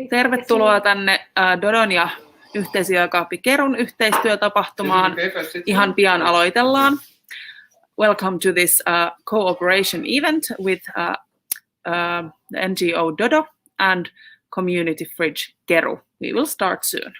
Tervetuloa tänne Dodon ja Yhteisöjääkaappi Kerun yhteistyötapahtumaan. Ihan pian aloitellaan. Welcome to this cooperation event with the NGO Dodo and Community Fridge Keru. We will start soon.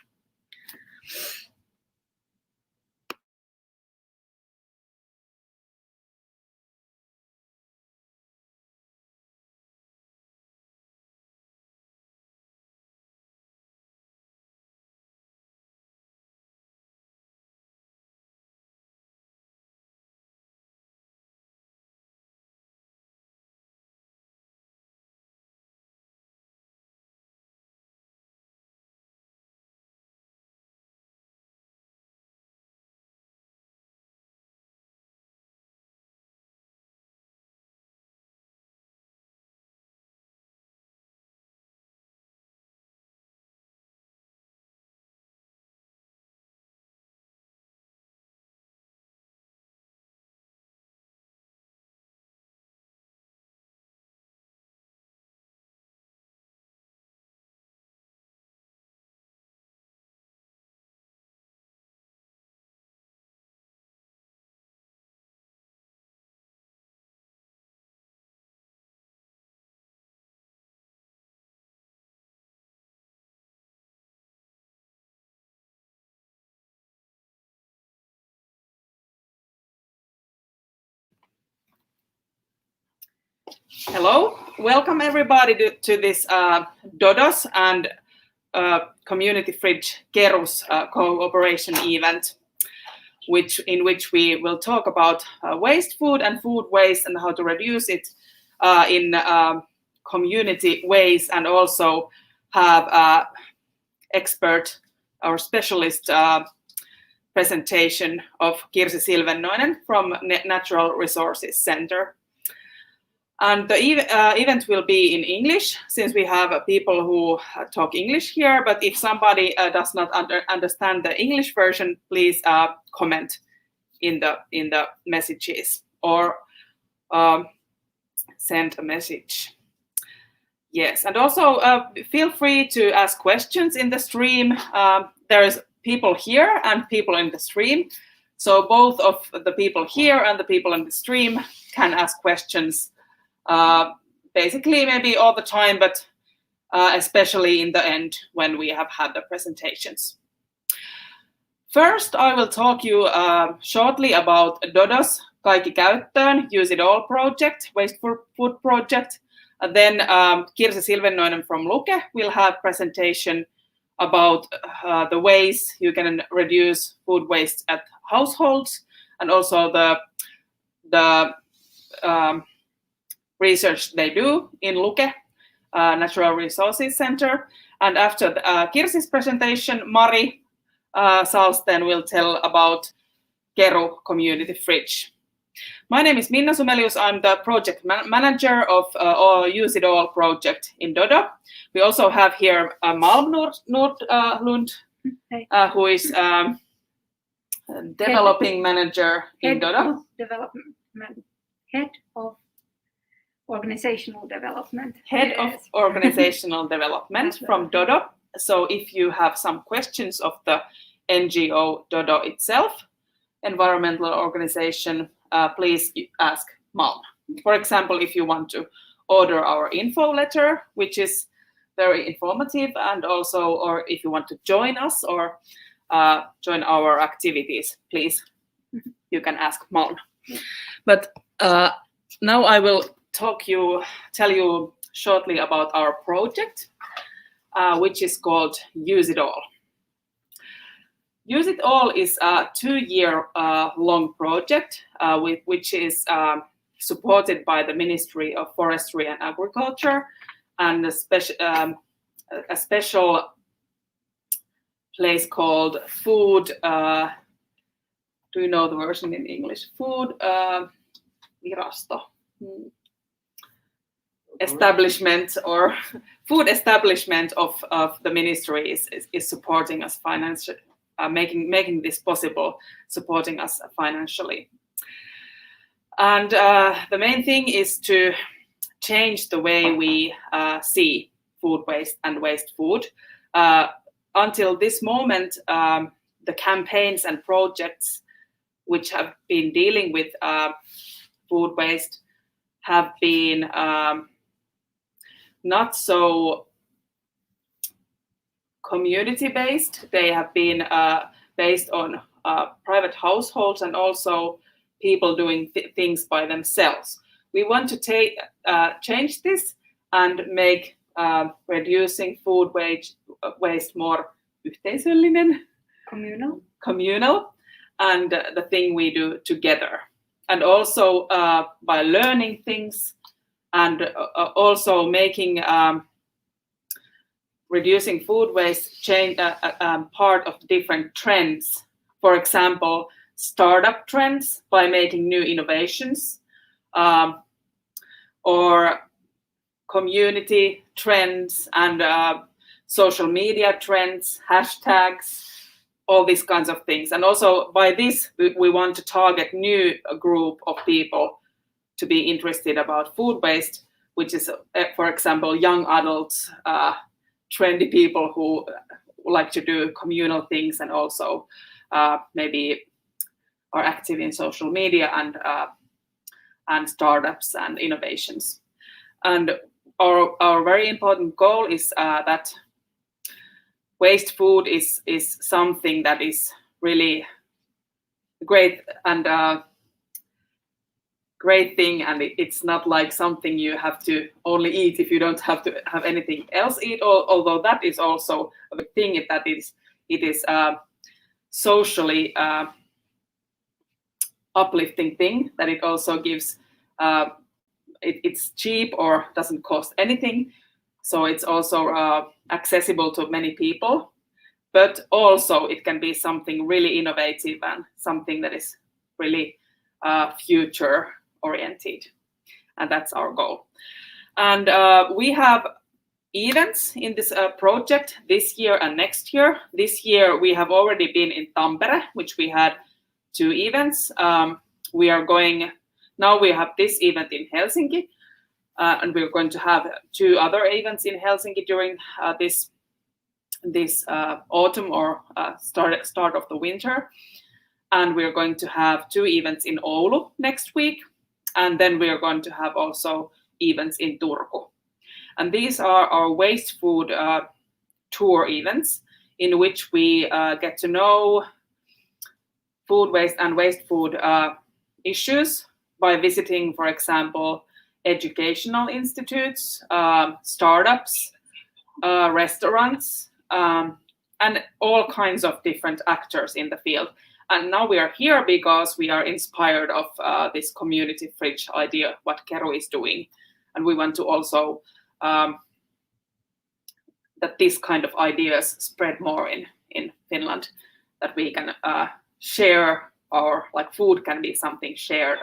Hello, welcome everybody to this Dodos and Community Fridge Keru's cooperation event, in which we will talk about waste food and food waste and how to reduce it in community ways, and also have expert or specialist presentation of Kirsi Silvennoinen from Natural Resources Center. And the event will be in English, since we have people who talk English here. But if somebody does not understand the English version, please comment in the messages or send a message. Yes, and also feel free to ask questions in the stream. There is people here and people in the stream. So both of the people here and the people in the stream can ask questions. Basically maybe all the time, but especially in the end when we have had the presentations. First, I will talk you shortly about Dodo's Kaikki käyttöön, Use It All project, waste food project. Then Kirsi Silvennoinen from Luke will have presentation about the ways you can reduce food waste at households, and also the research they do in Luke, Natural Resources Center. And after Kirsi's presentation, Mari Salsten will tell about Keru Community Fridge. My name is Minna Sumelius. I'm the project manager of Use It All project in Dodo. We also have here Malm Nordlund, who is developing manager in Dodo. Head of Organizational Development. Head of Organizational Development from Dodo. So if you have some questions of the NGO Dodo itself, environmental organization, please ask Malm. For example, if you want to order our info letter, which is very informative, and also, or if you want to join us or join our activities, please, you can ask Malm. But now I will tell you shortly about our project, which is called Use It All. Use It All is a 2-year long project, which is supported by the Ministry of Forestry and Agriculture, and a special place called Food. Do you know the version in English? Food Virasto. Establishment or food establishment of the ministry is supporting us financially, making this possible, supporting us financially. And the main thing is to change the way we see food waste and waste food. Until this moment, the campaigns and projects which have been dealing with food waste have been not so community-based. They have been based on private households and also people doing things by themselves. We want to change this and make reducing food waste more yhteisöllinen, communal, and the thing we do together. And also by learning things and also making reducing food waste change part of different trends. For example, startup trends by making new innovations, or community trends and social media trends, hashtags, all these kinds of things. And also by this, we want to target new group of people to be interested about food waste, which is, for example, young adults, trendy people who like to do communal things and also maybe are active in social media and startups and innovations. And our very important goal is that waste food is something that is really great and great thing, and it's not like something you have to only eat if you don't have to have anything else eat. Although that is also a thing that it is socially uplifting thing, that it also gives it's cheap or doesn't cost anything, so it's also accessible to many people, but also it can be something really innovative and something that is really future oriented, and that's our goal. And we have events in this project this year and next year. This year we have already been in Tampere, which we had 2 events. We are going now. We have this event in Helsinki, and we're going to have 2 other events in Helsinki during this autumn or start of the winter. And we're going to have 2 events in Oulu next week, and then we are going to have also events in Turku. And these are our waste food tour events, in which we get to know food waste and waste food issues by visiting, for example, educational institutes, startups, restaurants, and all kinds of different actors in the field. And now we are here because we are inspired of this community fridge idea, what Keru is doing. And we want to also that this kind of ideas spread more in Finland, that we can share our, like, food can be something shared,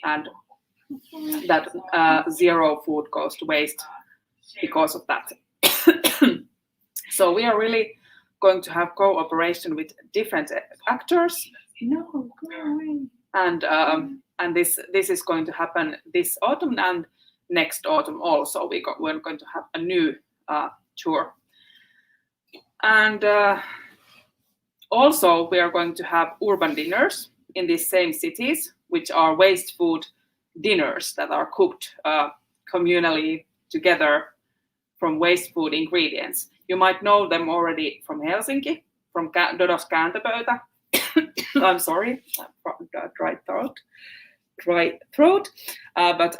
and that zero food goes to waste because of that. So we are really going to have cooperation with different actors. No, go away. And this is going to happen this autumn and next autumn also. We're going to have a new tour. And also we are going to have urban dinners in these same cities, which are waste food dinners that are cooked communally together from waste food ingredients. You might know them already from Helsinki, from Dodon's kääntöpöytä. I'm sorry, dry throat. But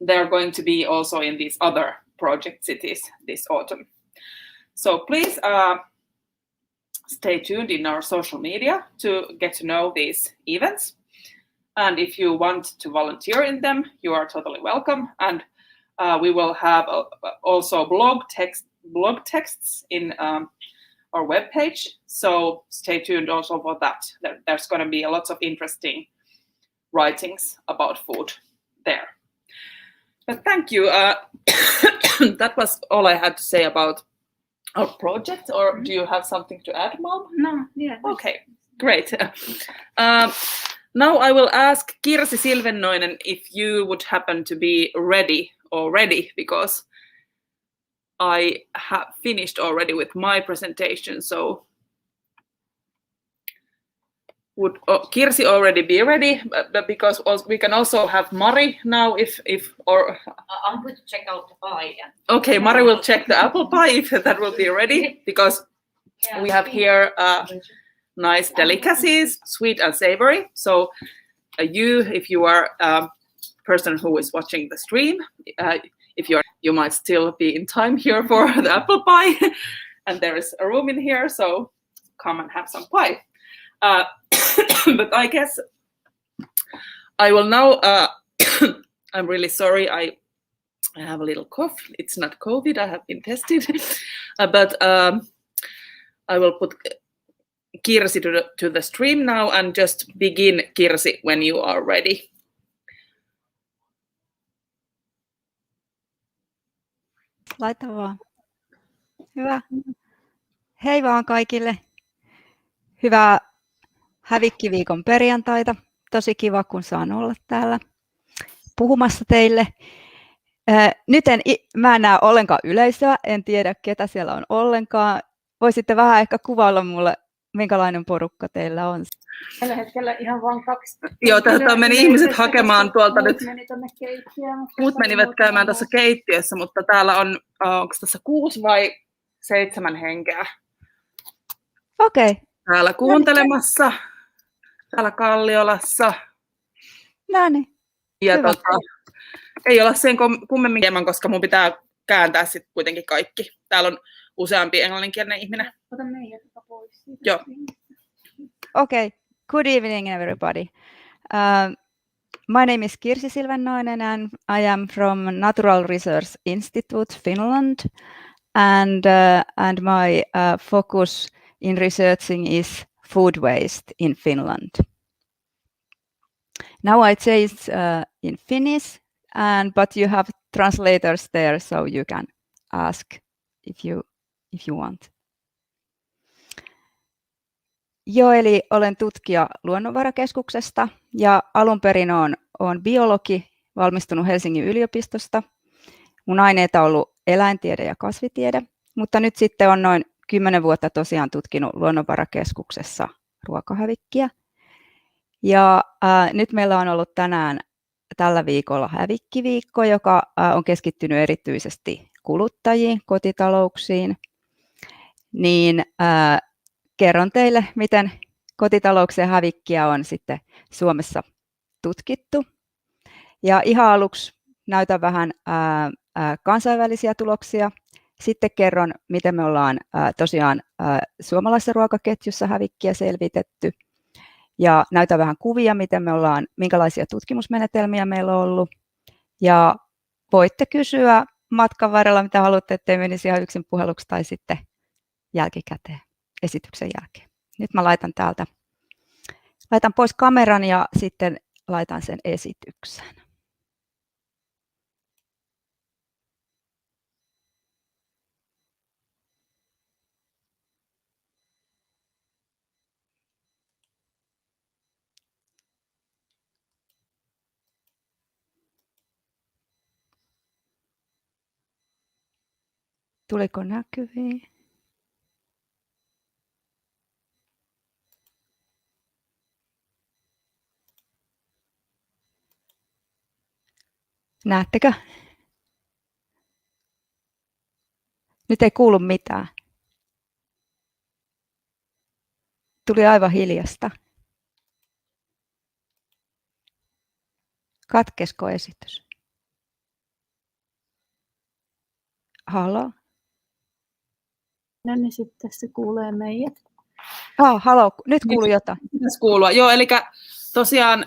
they're going to be also in these other project cities this autumn. So please stay tuned in our social media to get to know these events. And if you want to volunteer in them, you are totally welcome. And we will have also blog texts in our webpage. So stay tuned also for that. There's going to be a lot of interesting writings about food there. But thank you. That was all I had to say about our project. Or do you have something to add, Mom? No, yeah. Okay, great. Now I will ask Kirsi Silvennoinen if you would happen to be ready already, because I have finished already with my presentation, so would Kirsi already be ready? But because we can also have Mari now, if or I'm going to check out the pie. okay, Mari will check the apple pie if that will be ready, because we have here nice delicacies, sweet and savory. So if you are a person who is watching the stream, you might still be in time here for the apple pie, and there is a room in here, so come and have some pie. But I guess I will now. I'm really sorry. I have a little cough. It's not COVID. I have been tested, but I will put Kirsi to the stream now and just begin, Kirsi, when you are ready. Laita vaan. Hyvä. Hei vaan kaikille. Hyvää Hävikkiviikon perjantaita. Tosi kiva, kun saan olla täällä puhumassa teille. Nyt mä en näe ollenkaan yleisöä. En tiedä, ketä siellä on ollenkaan. Voisitte vähän ehkä kuvailla mulle, minkälainen porukka teillä on. Tällä hetkellä ihan vain 2. Joo, tästä meni ihmiset hakemaan tuolta nyt. Muut menivät käymään tuossa keittiössä, mutta täällä on, onko tässä 6 vai 7 henkeä? Okei. Okay. Täällä kuuntelemassa, täällä Kalliolassa. No niin. Ja ei olla sen kummemmin hieman, koska mun pitää kääntää sitten kuitenkin kaikki. Täällä on useampi englanninkielinen ihminen. Ota meidät pois. Joo. Okay. Good evening, everybody. My name is Kirsi Silvennoinen, and I am from Natural Research Institute, Finland, and my focus in researching is food waste in Finland. Now I change in Finnish, but you have translators there, so you can ask if you want. Joo, eli olen tutkija Luonnonvarakeskuksesta ja alun perin olen biologi, valmistunut Helsingin yliopistosta. Mun aineita on ollut eläintiede ja kasvitiede, mutta nyt sitten on noin 10 vuotta tosiaan tutkinut Luonnonvarakeskuksessa ruokahävikkiä. Ja nyt meillä on ollut tällä viikolla Hävikkiviikko, joka on keskittynyt erityisesti kuluttajiin, kotitalouksiin. Niin kerron teille, miten kotitalouksien hävikkiä on sitten Suomessa tutkittu. Ja ihan aluksi näytän vähän kansainvälisiä tuloksia. Sitten kerron, miten me ollaan tosiaan suomalaisessa ruokaketjussa hävikkiä selvitetty. Ja näytän vähän kuvia, minkälaisia tutkimusmenetelmiä meillä on ollut. Ja voitte kysyä matkan varrella, mitä haluatte, ettei menisi ihan yksin puheluksi tai sitten jälkikäteen esityksen jälkeen. Nyt mä laitan pois kameran ja sitten laitan sen esityksen. Tuliko näkyviin? Näettekö? Nyt ei kuulu mitään. Tuli aivan hiljasta. Katkesko esitys? Halo? No niin, sitten se kuulee meidät. Halo, nyt kuuluu jotain. Pitäisi kuulua. Joo, eli tosiaan,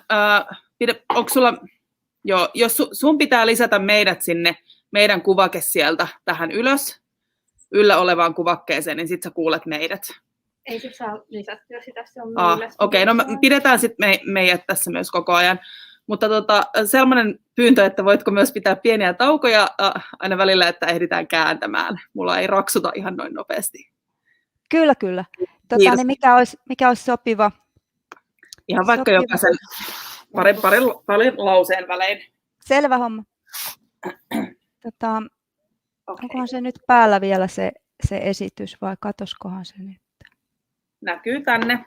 onko sulla, jos sun pitää lisätä meidät sinne, meidän kuvake sieltä tähän yllä olevaan kuvakkeeseen, niin sit sä kuulet meidät. Ei se saa lisättyä sitä, se on meillä. Okei, no pidetään sitten meidät tässä myös koko ajan. Mutta sellainen pyyntö, että voitko myös pitää pieniä taukoja aina välillä, että ehditään kääntämään. Mulla ei raksuta ihan noin nopeasti. Kyllä. Niin mikä olisi sopiva? Ihan vaikka jokaisen parin lauseen välein. Selvä homma. Okay. Onkohan se nyt päällä vielä se esitys vai katoskohan se nyt? Näkyy tänne.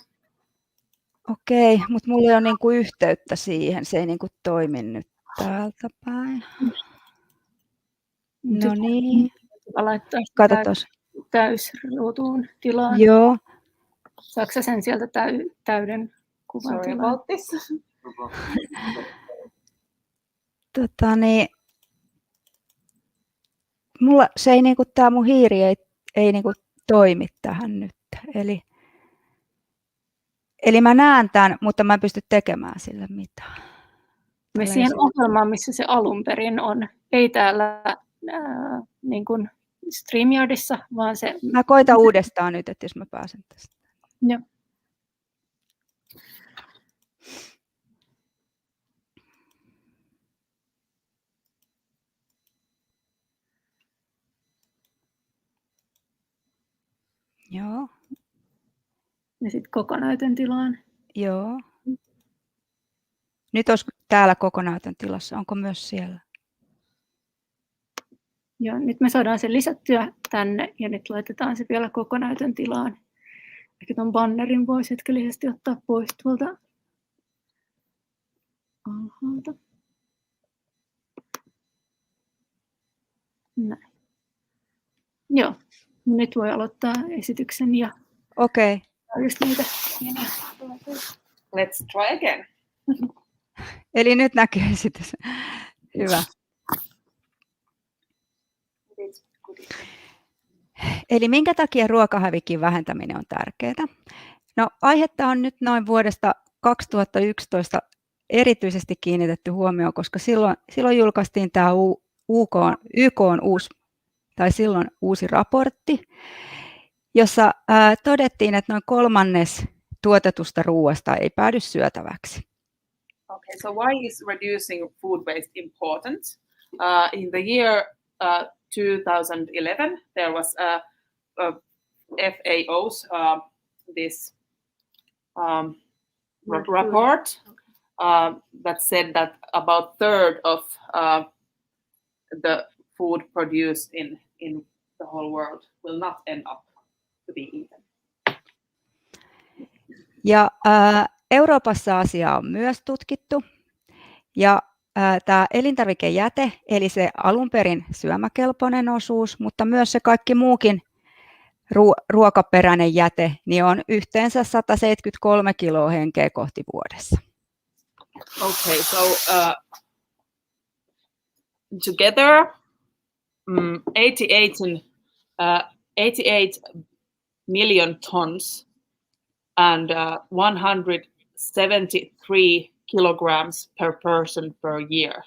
Okei, mutta mulla ei ole niinku yhteyttä siihen. Se ei niinku toimi nyt täältä päin. No niin. Laittaa Katsotaan. täysruutuun tilaan. Joo. Saatko sä sen sieltä täyden kuvan Sorry tilaan? about this. Mulla se ei niinku, tää mun hiiri ei niinku toimi tähän nyt. Eli mä näen tämän, mutta mä en pysty tekemään sille mitään. Me siihen ohjelmaan, missä se alun perin on, ei täällä niin kuin StreamYardissa, vaan se... Mä koitan uudestaan nyt, että jos mä pääsen tästä. Joo. Joo. Ja sitten koko näytön tilaan. Joo. Nyt olisi täällä koko näytön tilassa. Onko myös siellä? Joo, nyt me saadaan se lisättyä tänne ja nyt laitetaan se vielä koko näytön tilaan. Ehkä tuon bannerin voisi hetkellisesti ottaa pois tuolta alhaalta. Näin. Joo, nyt voi aloittaa esityksen ja Okei. just niitä. Let's try again. Eli nyt näkyy esitys. Hyvä. Eli minkä takia ruokahävikin vähentäminen on tärkeää? No, aihetta on nyt noin vuodesta 2011 erityisesti kiinnitetty huomioon, koska silloin julkaistiin tämä YK:n uusi raportti, jossa todettiin, että noin 1/3 tuotetusta ruoasta ei päädy syötäväksi. Okay, so why is reducing food waste important? In the year 2011, there was a FAO's this report that said that about 1/3 of the food produced in the whole world will not end up to be eaten. Ja Euroopassa asiaa on myös tutkittu. Ja tämä elintarvikejäte, eli se alun perin syömäkelpoinen osuus, mutta myös se kaikki muukin ruokaperäinen jäte, niin on yhteensä 173 kiloa henkeä kohti vuodessa. Okay, so together 88 million tons and 173 kilograms per person per year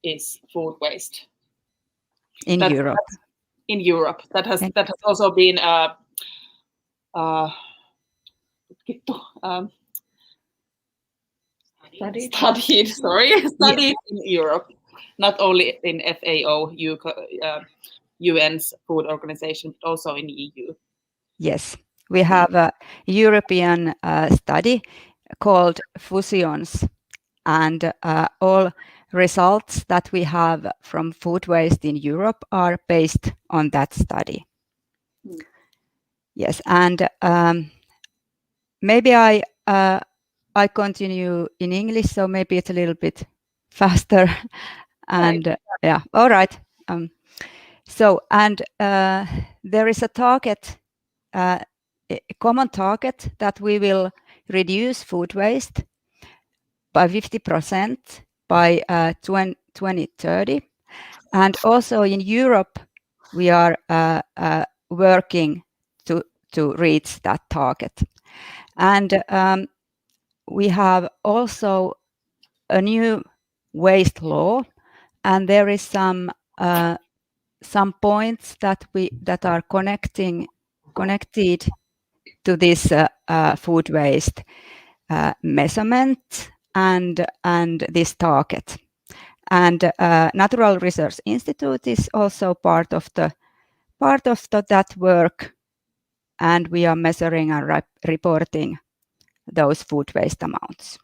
is food waste. In Europe. In Europe. That has also been studied in Europe, not only in FAO, UN's food organization, but also in EU. Yes, we have a European study called Fusions, and all results that we have from food waste in Europe are based on that study. Yes, and maybe I continue in English, so maybe it's a little bit faster. And yeah, all right. There is a target, a common target that we will reduce food waste by 50% by 2030. And also in Europe, we are working to reach that target. And we have also a new waste law, and there is some points that are connected to this food waste measurement and this target. And Natural Resource Institute is also part of that work, and we are measuring and reporting those food waste amounts.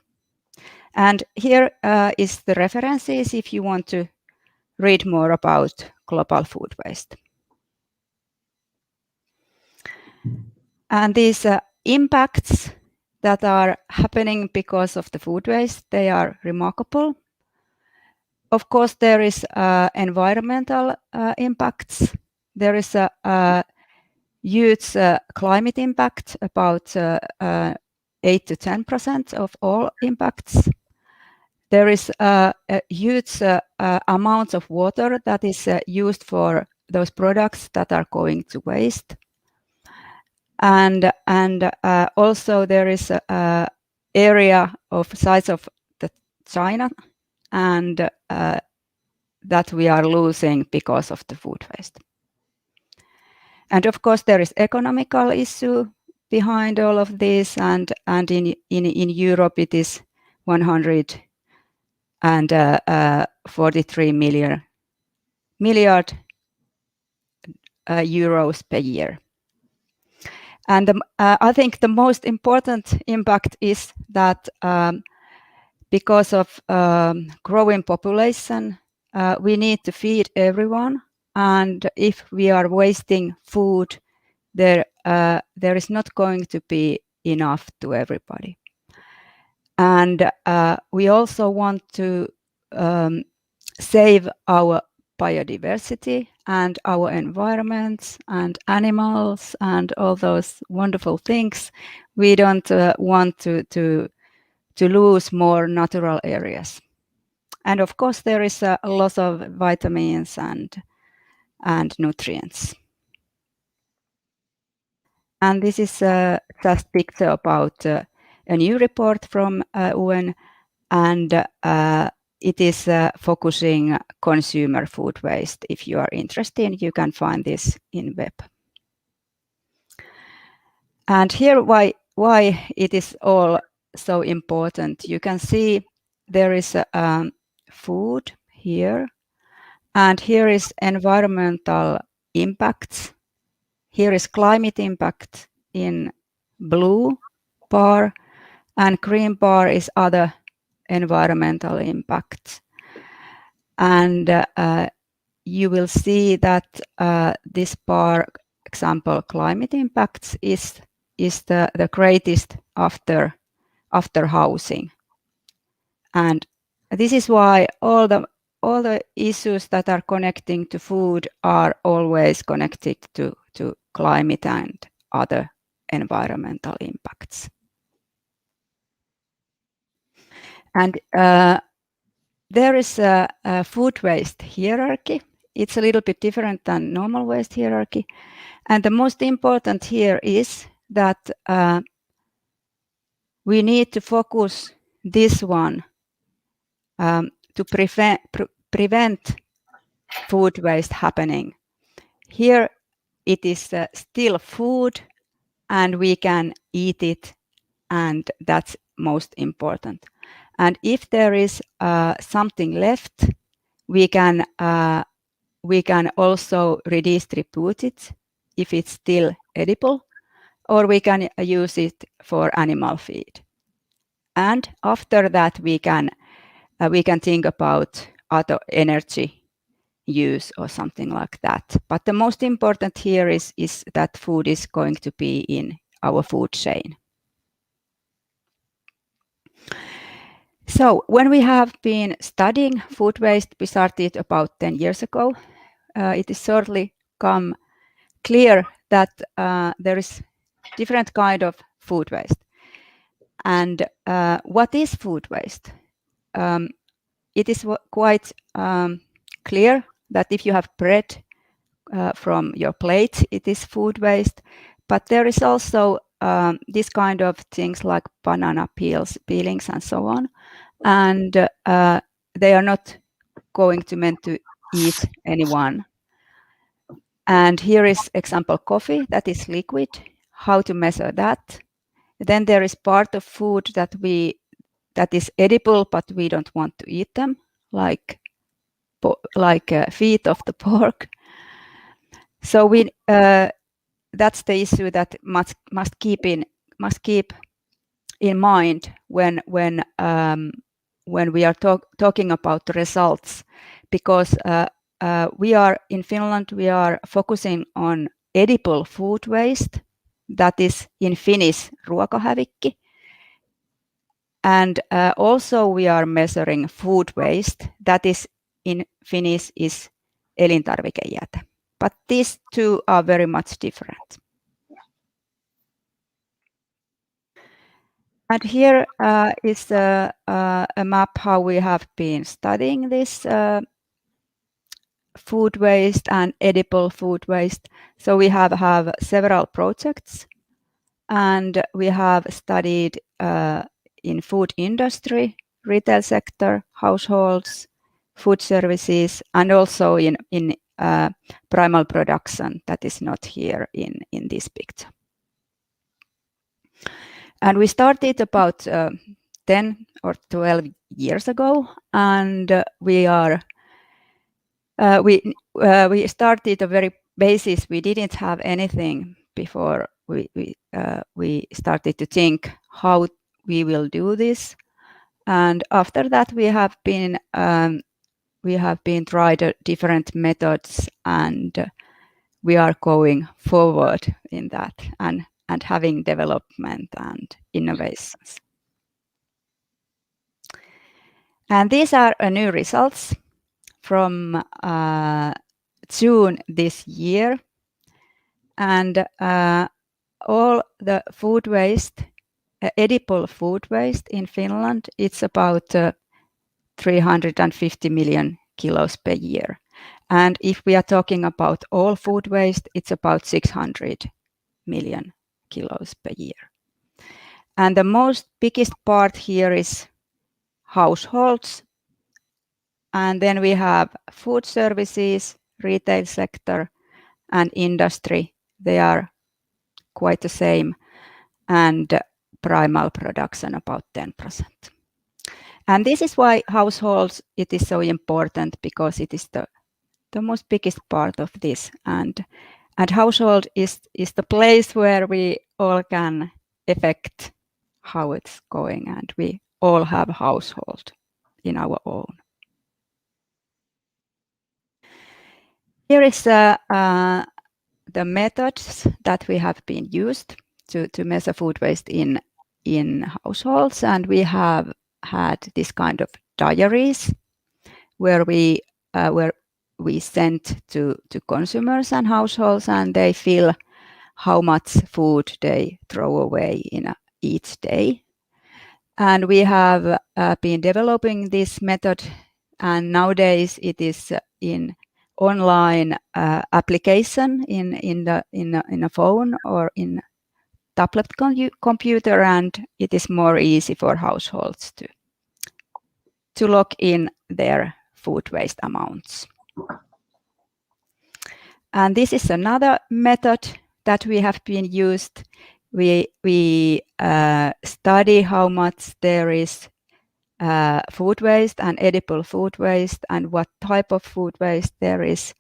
And here is the references if you want to read more about global food waste. And these impacts that are happening because of the food waste, they are remarkable. Of course, there is environmental impacts. There is a huge climate impact, about 8 to 10% of all impacts. There is a huge amount of water that is used for those products that are going to waste. And also there is an area of size of the China, and that we are losing because of the food waste. And of course, there is economical issue behind all of this, and in Europe it is 143 milliard euros per year. And I think the most important impact is that because of growing population, we need to feed everyone. And if we are wasting food, there is not going to be enough to everybody. And we also want to save our biodiversity and our environments and animals and all those wonderful things. We don't want to lose more natural areas. And of course, there is a loss of vitamins and nutrients. And this is just picture about a new report from UN, and it is focusing consumer food waste. If you are interested, you can find this in web. And here why it is all so important. You can see there is food here, and here is environmental impacts. Here is climate impact in blue bar, and green bar is other environmental impacts. And you will see that this bar example, climate impacts, is the greatest after housing. And this is why all the issues that are connecting to food are always connected to climate and other environmental impacts. And there is a food waste hierarchy. It's a little bit different than normal waste hierarchy. And the most important here is that we need to focus this one to prevent food waste happening. Here it is still food and we can eat it, and that's most important. And if there is something left, we can also redistribute it if it's still edible, or we can use it for animal feed. And after that, we can think about other energy use or something like that. But the most important here is that food is going to be in our food chain. So when we have been studying food waste, we started about 10 years ago. It is shortly come clear that there is different kind of food waste. And what is food waste? It is quite clear that if you have bread from your plate, it is food waste. But there is also this kind of things like banana peelings and so on. And they are not going to meant to eat anyone. And here is example coffee that is liquid. How to measure that? Then there is part of food that is edible, but we don't want to eat them, like feet of the pork. So that's the issue that must keep in mind when we are talking about the results, because in Finland, we are focusing on edible food waste, that is in Finnish ruokahävikki. And also we are measuring food waste, that is in Finnish is elintarvikejäte. But these two are very much different. And here is a map how we have been studying this food waste and edible food waste. So we have several projects, and we have studied in food industry, retail sector, households, food services, and also in primal production that is not here in this picture. And we started about 10 or 12 years ago, and we started a very basis. We didn't have anything before we started to think how we will do this. And after that, we have been tried different methods, and we are going forward in that and having development and innovations. And these are new results from June this year. And all the food waste, edible food waste in Finland, it's about 350 million kilos per year. And if we are talking about all food waste, it's about 600 million kilos per year. And the biggest part here is households. And then we have food services, retail sector, and industry. They are quite the same. And primal production about 10%. And this is why households, it is so important, because it is the most biggest part of this. And household is the place where we all can affect how it's going, and we all have household in our own. Here is the methods that we have been used to measure food waste in households, and we have had this kind of diaries where we send to consumers and households, and they fill how much food they throw away in each day. And we have been developing this method, and nowadays it is in online application in a phone or in tablet computer, and it is more easy for households to log in their food waste amounts. And this is another method that we have been used. We study how much there is food waste and edible food waste, and what type of food waste there is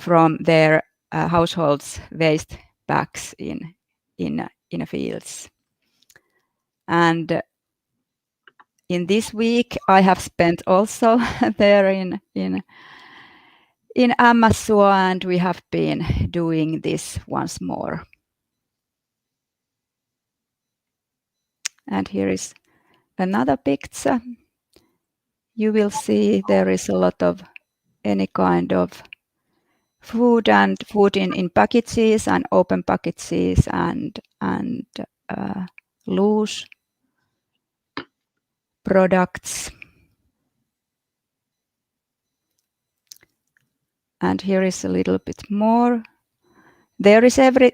from their households' waste bags in fields. And in this week, I have spent also there in Ämmässuo, and we have been doing this once more. And here is another picture. You will see there is a lot of any kind of food, and food in packages and open packages and loose products. And here is a little bit more. There is every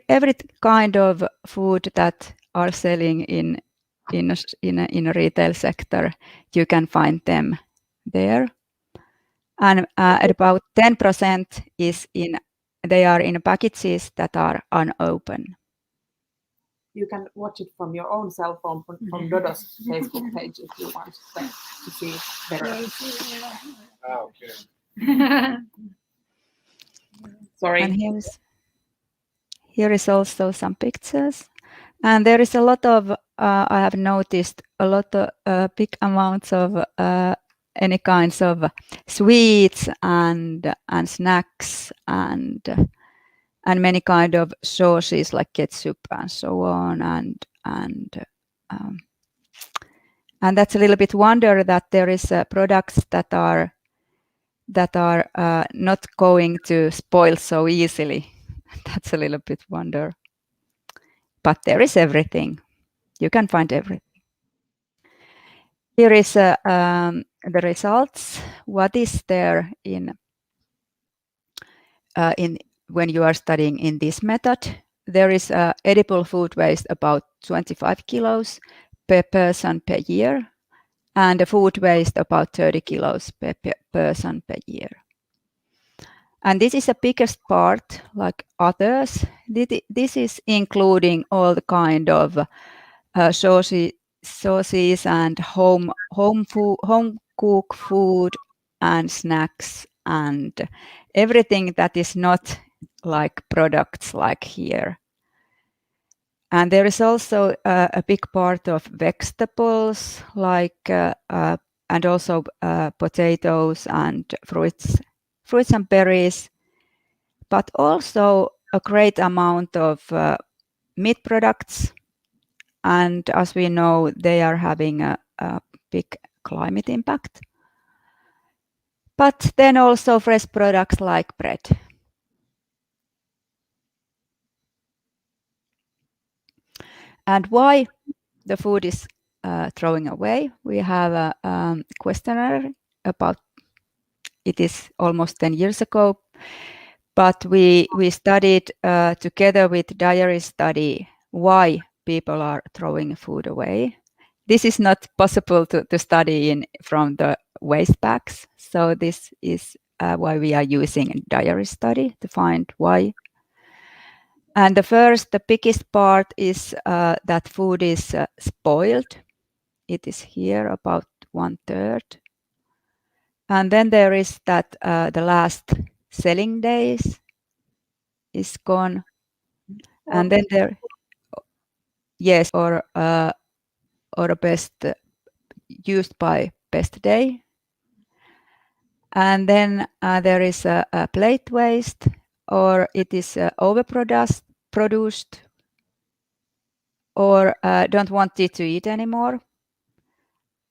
kind of food that are selling in a retail sector. You can find them there. And about 10% they are in packages that are unopened. You can watch it from your own cell phone from Dodo's Facebook page if you want to see better. Okay. Sorry. And here is also some pictures. And there is a lot of, I have noticed a lot of big amounts of any kinds of sweets and snacks and many kind of sauces like ketchup and so on, and that's a little bit wonder that there is products that are not going to spoil so easily. That's a little bit wonder. But there is everything. You can find everything. Here is the results. What is there in when you are studying in this method? There is edible food waste about 25 kilos per person per year, and the food waste about 30 kilos per person per year. And this is the biggest part, like others. This is including all the kind of sauces and home cooked food and snacks and everything that is not like products like here. And there is also a big part of vegetables, like and also potatoes and fruits and berries, but also a great amount of meat products. And as we know, they are having a big climate impact. But then also fresh products like bread. And why the food is throwing away? We have a questionnaire about it. Is almost 10 years ago, but we studied together with diary study why people are throwing food away. This is not possible to study from the waste bags, so this is why we are using diary study to find why. And the biggest part is that food is spoiled. It is here about 1/3. And then there is that the last selling days is gone. And then there, yes, or a best used by best day. And then there is a plate waste, or it is overproduced, or don't want it to eat anymore.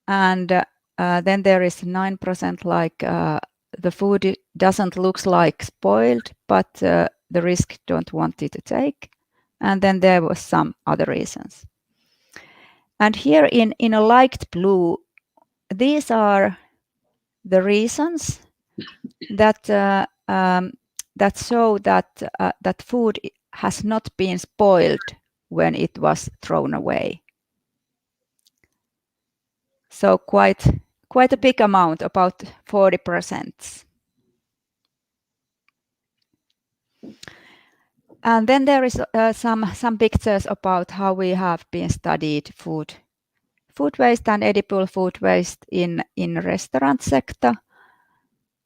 And then there is 9% like the food doesn't look like spoiled, but the risk don't want it to take. And then there was some other reasons. And here in a light blue, these are the reasons that that show that food has not been spoiled when it was thrown away. So quite a big amount, about 40%. And then there is some pictures about how we have been studied food waste and edible food waste in restaurant sector.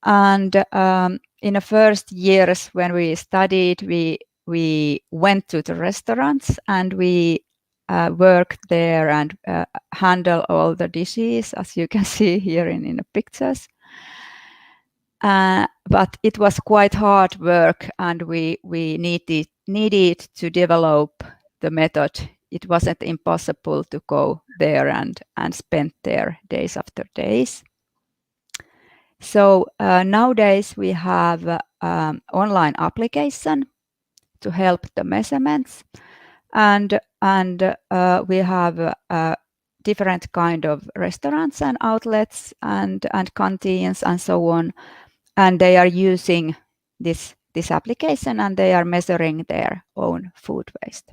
And in the first years when we studied, we went to the restaurants and we worked there and handle all the dishes, as you can see here in the pictures. But it was quite hard work, and we needed to develop the method. It wasn't impossible to go there and spend there days after days. So nowadays we have online application to help the measurements, and we have different kind of restaurants and outlets and canteens and so on, and they are using this application and they are measuring their own food waste.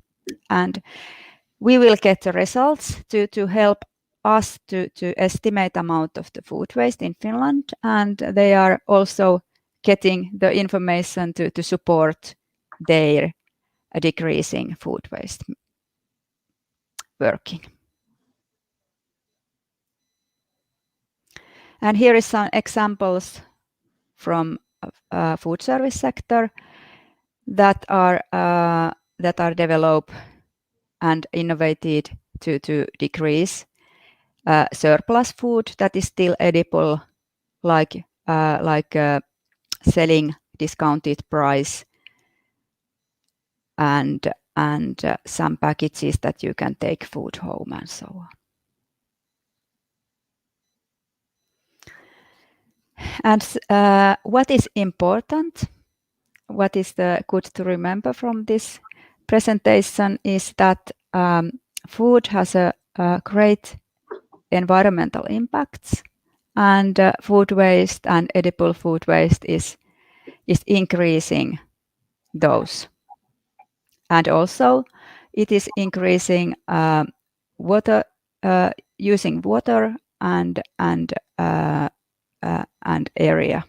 And we will get the results to help us to estimate amount of the food waste in Finland, and they are also getting the information to support their decreasing food waste working. And here is some examples from food service sector that are developed and innovated to decrease surplus food that is still edible like selling discounted price and some packages that you can take food home and so on. And what is important, what is good to remember from this presentation is that food has a great environmental impacts, and food waste and edible food waste is increasing those. And also it is increasing water, using water and area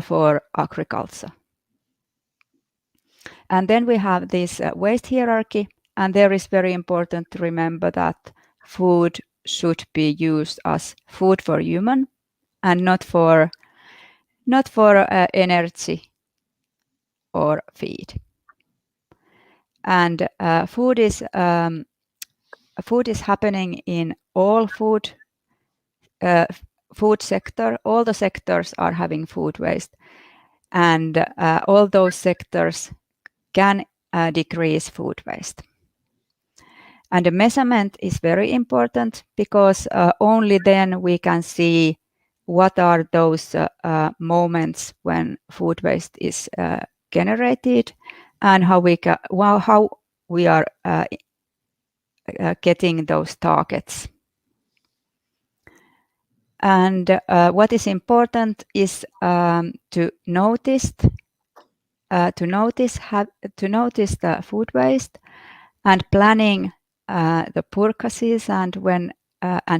for agriculture. And then we have this waste hierarchy, and there is very important to remember that food should be used as food for human and not for energy or feed. And food is happening in all food sector. All the sectors are having food waste, and all those sectors can decrease food waste. And the measurement is very important because only then we can see what are those moments when food waste is generated and how we are getting those targets. And what is important is to notice the food waste and planning the purchases and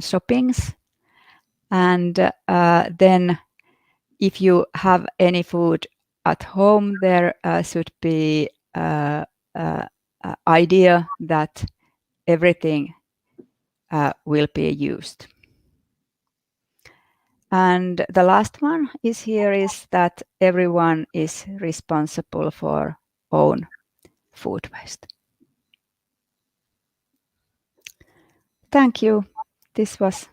shoppings. And then if you have any food at home, there should be idea that everything will be used. And the last one is that everyone is responsible for own food waste. Thank you. This was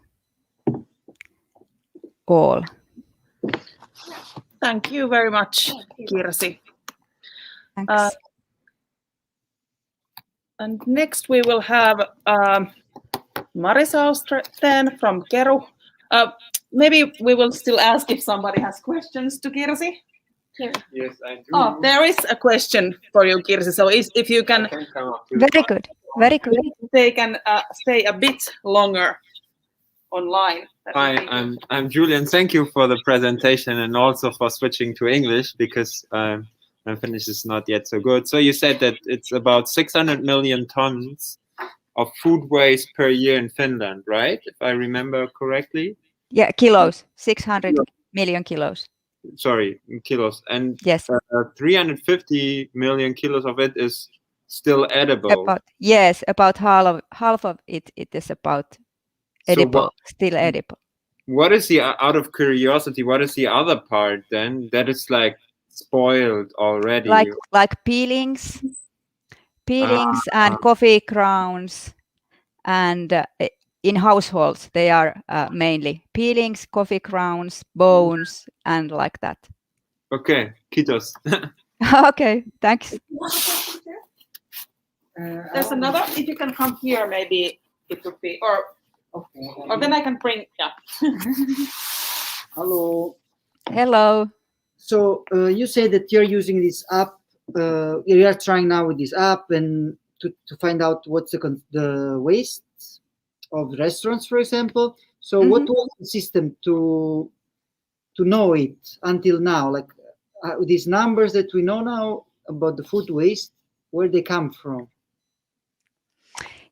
all. Thank you very much, Kirsi. Thanks. And next we will have Marisa Austreten from Keru. Maybe we will still ask if somebody has questions to Kirsi. Yes, I do. Oh, there is a question for you, Kirsi. So if you can come up to Very good. Very good. they can stay a bit longer online. Hi, I'm Julian. Thank you for the presentation and also for switching to English because my Finnish is not yet so good. So you said that it's about 600 million tons of food waste per year in Finland, right? If I remember correctly. Yeah, kilos. 600 million kilos. Sorry, kilos. And Yes. 350 million kilos of it is still edible. About half of it is about edible, still edible. What is the, out of curiosity, what is the other part then that is like spoiled already? Like peelings and coffee grounds, and in households they are mainly peelings, coffee grounds, bones, and like that. Okay, kiitos. Okay, thanks. There's another. If you can come here, maybe it would be, or then I can bring. Yeah. Hello. Hello. So you say that you're using this app. You are trying now with this app and to find out what's the waste of restaurants, for example. So what was the system to know it until now? Like these numbers that we know now about the food waste, where they come from?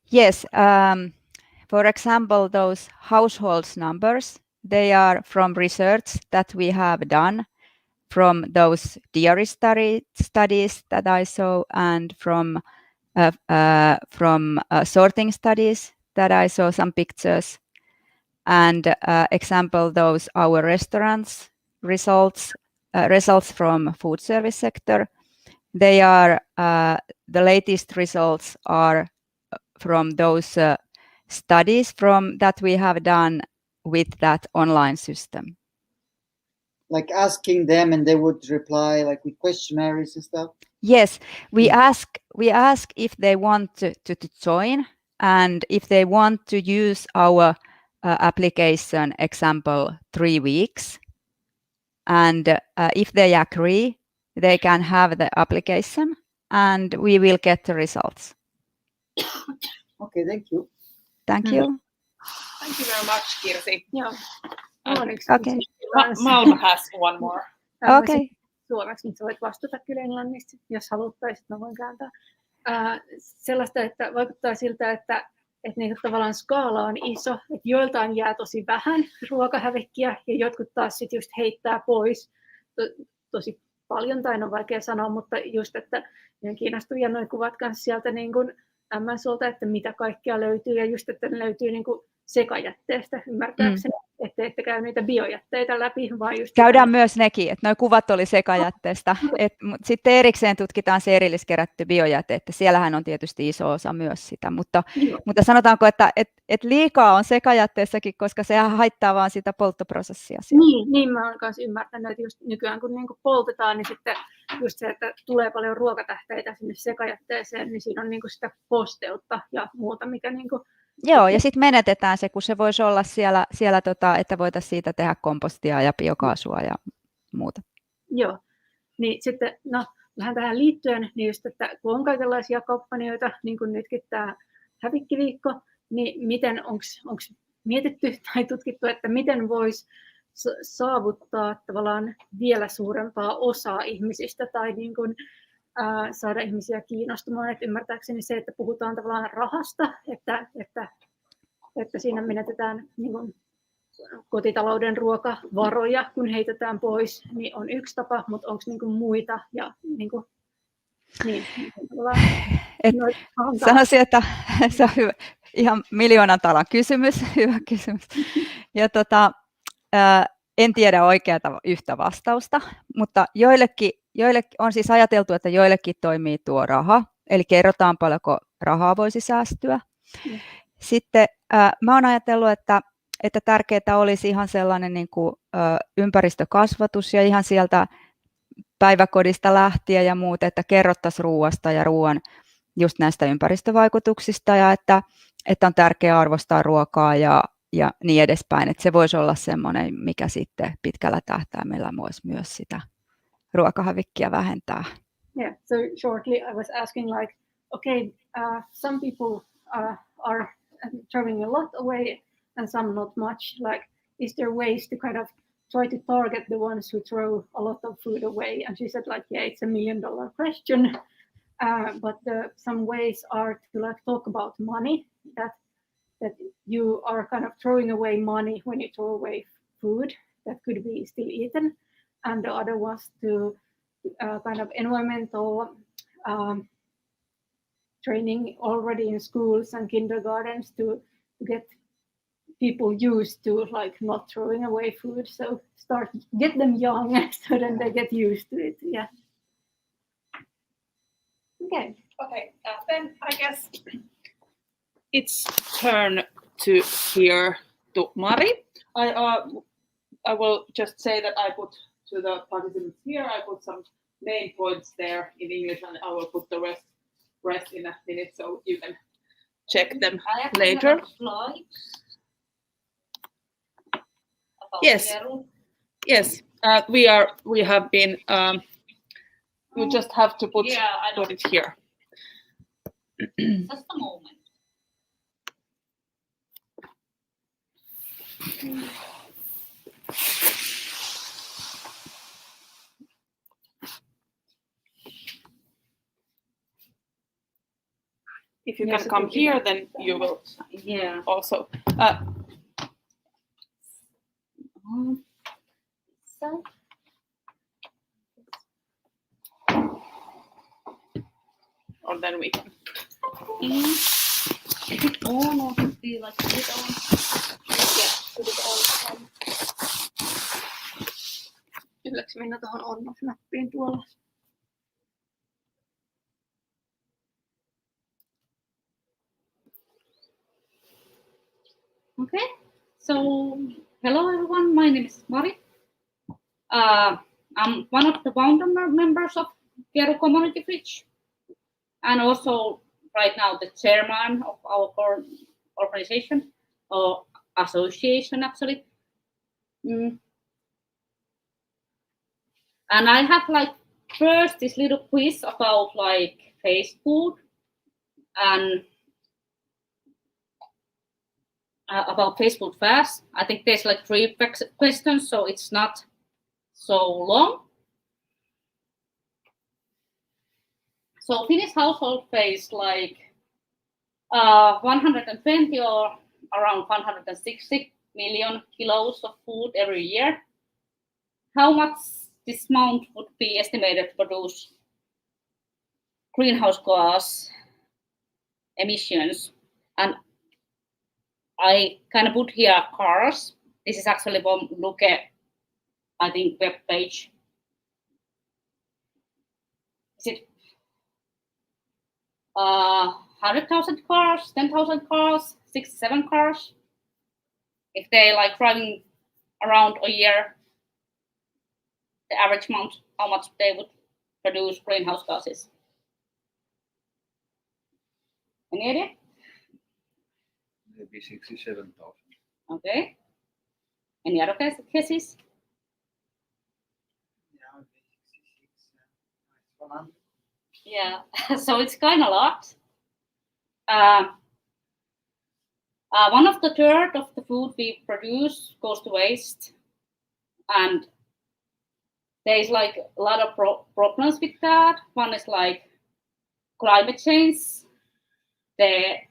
Yes. For example, those households numbers, they are from research that we have done, from those diary studies that I saw, and from sorting studies that I saw some pictures. And example, those our restaurants results from food service sector. They are the latest results are from those studies from that we have done with that online system. Like asking them and they would reply like with questionnaires and stuff? Yes, we ask if they want to join and if they want to use our application, example, 3 weeks. And if they agree, they can have the application and we will get the results. Okay, thank you. Thank you. Thank you very much, Kirsi. Joo. Okay. Malma has one more. Okay. Suoraksi nyt voit vastata kyllä englanniksi, jos haluttaisit, mä voin kääntää. Sellaista, että vaikuttaa siltä, että niin tavallaan skaala on iso, että joiltain jää tosi vähän ruokahävikkiä ja jotkut taas sit just heittää pois tosi paljon, tai on vaikea sanoa, mutta just, että kiinnostavia nuo kuvat kanssa sieltä niin kuin MSOlta, että mitä kaikkea löytyy ja just, että ne löytyy niin kuin sekajätteestä ymmärtääkseni, ette käy niitä biojätteitä läpi, vaan just... Käydään myös nekin, että nuo kuvat oli sekajätteestä. Sitten erikseen tutkitaan se erilliskerätty biojäte, että siellähän on tietysti iso osa myös sitä, mutta sanotaanko, että liikaa on sekajätteessäkin, koska se haittaa vaan sitä polttoprosessia. Niin mä olen myös ymmärtänyt, että just nykyään kun niinku poltetaan, niin sitten just se, että tulee paljon ruokatähteitä sinne sekajätteeseen, niin siinä on niinku sitä kosteutta ja muuta, mikä niinku... Joo, ja sitten menetetään se, kun se voisi olla siellä että voitaisiin siitä tehdä kompostia ja biokaasua ja muuta. Joo, niin sitten vähän tähän liittyen, niin just, että kun on kaikenlaisia kampanjoita, niin kuin nytkin tämä Hävikkiviikko, niin miten onko mietitty tai tutkittu, että miten voisi saavuttaa tavallaan vielä suurempaa osaa ihmisistä tai niin kuin, saada ihmisiä kiinnostumaan, että ymmärtääkseni se, että puhutaan tavallaan rahasta, että siinä menetetään niin kuin kotitalouden ruokavaroja, kun heitetään pois, niin on yksi tapa, mutta onko niin kuin muita? Ja niin kuin, sanoisin, että se on hyvä, ihan miljoonan talan kysymys, hyvä kysymys. Ja en tiedä oikeaa yhtä vastausta, mutta joillekin on siis ajateltu, että joillekin toimii tuo raha, eli kerrotaan paljonko rahaa voisi säästyä. Sitten mä oon ajatellut, että tärkeää olisi ihan sellainen niin kuin, ympäristökasvatus ja ihan sieltä päiväkodista lähtien ja muut, että kerrottaisiin ruoasta ja ruoan just näistä ympäristövaikutuksista ja että on tärkeää arvostaa ruokaa ja niin edespäin. Että se voisi olla semmoinen, mikä sitten pitkällä tähtäimellä voisi myös sitä ruokahävikkiä vähentää. Yeah, so shortly I was asking like, okay, some people are throwing a lot away and some not much. Like, is there ways to kind of try to target the ones who throw a lot of food away? And she said like, yeah, it's $1 million question. But some ways are to like talk about money, that you are kind of throwing away money when you throw away food that could be still eaten. And the other was to kind of environmental training already in schools and kindergartens to get people used to like not throwing away food. So get them young so then they get used to it. Yeah. Okay. Then I guess it's turn to hear to Mari. I will just say that I put to the participants here, I put some main points there in English and I will put the rest in a minute so you can check them later. Yes. We have been. You just have to put it here. Just a moment. If you can come here, then you will also. Or then we can. On or to be like put it on. Yeah, put it on. Ylläks mennä tuohon on-off-nappiin tuolla? Okay, so hello everyone, my name is Mari. I'm one of the founder members of Keru Community Fridge, and also right now the chairman of our organization or association actually. And I have like first this little quiz about like fast food and about fast food fast. I think there's like 3 questions, so it's not so long. So Finnish household face like 120 or around 160 million kilos of food every year. How much this amount would be estimated to produce greenhouse gas emissions? And I kind of put here cars. This is actually from Luke, I think, web page. Is it 100,000 cars, 10,000 cars, 6-7 cars? If they like driving around a year, the average amount, how much they would produce greenhouse gases? Any idea? Maybe 67,000. Okay. Any other guesses? Yeah, 66, 100. Yeah, so it's kind of a lot. 1/3 of the food we produce goes to waste, and there's like a lot of problems with that. One is like climate change. The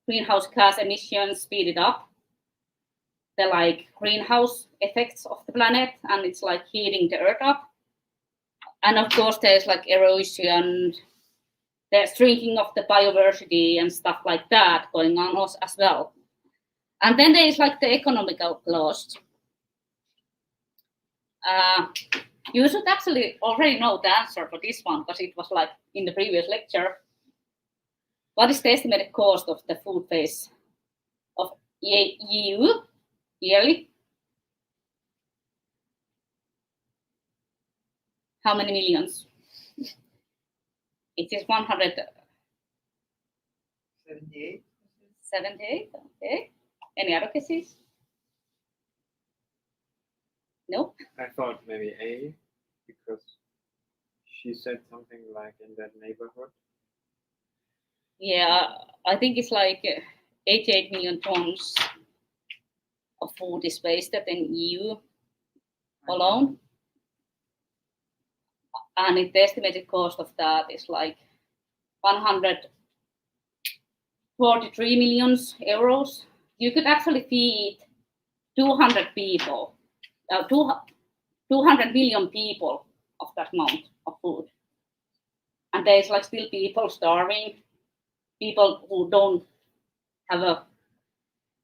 greenhouse gas emissions speed it up. The like greenhouse effects of the planet, and it's like heating the earth up. And of course, there's like erosion, the shrinking of the biodiversity and stuff like that going on as well. And then there is like the economical cost. You should actually already know the answer for this one because it was like in the previous lecture. What is the estimated cost of the food waste of EU yearly? How many millions? It is 78. 78, okay. Any other guesses? No? I thought maybe A, because she said something like in that neighborhood. Yeah, I think it's like 88 million tons of food is wasted in EU alone. And the estimated cost of that is like 143 million euros. You could actually feed 200 people, 200 million people of that amount of food. And there's like still people starving, people who don't have a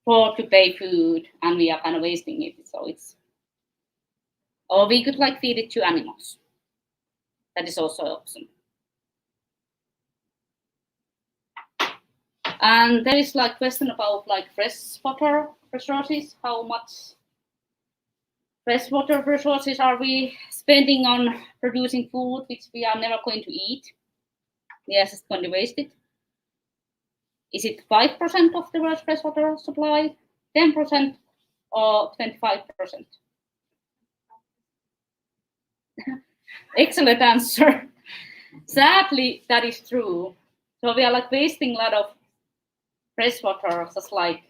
floor to pay food, and we are kind of wasting it. So it's, or we could like feed it to animals. That is also an option. And there is like question about like freshwater resources. How much freshwater resources are we spending on producing food which we are never going to eat? We are just going to waste it. Is it 5% of the world's freshwater supply, 10%, or 25%? Excellent answer. Sadly, that is true. So we are like wasting a lot of freshwater, just like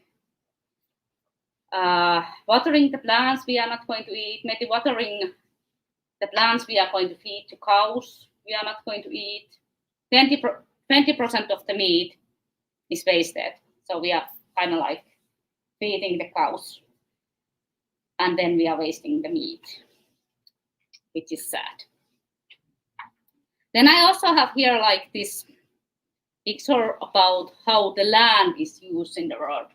watering the plants we are not going to eat, maybe watering the plants we are going to feed to cows we are not going to eat. 20% of the meat is wasted. So we are kind of like feeding the cows, and then we are wasting the meat, which is sad. Then I also have here like this picture about how the land is used in the world.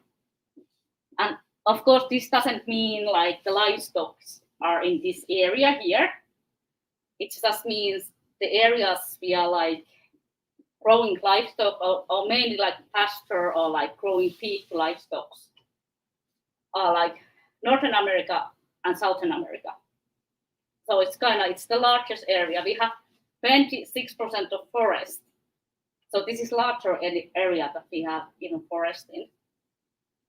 And of course, this doesn't mean like the livestock are in this area here. It just means the areas we are like growing livestock or mainly like pasture or like growing pig livestock. are like Northern America and Southern America. So it's the largest area. We have 26% of forest. So this is larger area that we have even forest in.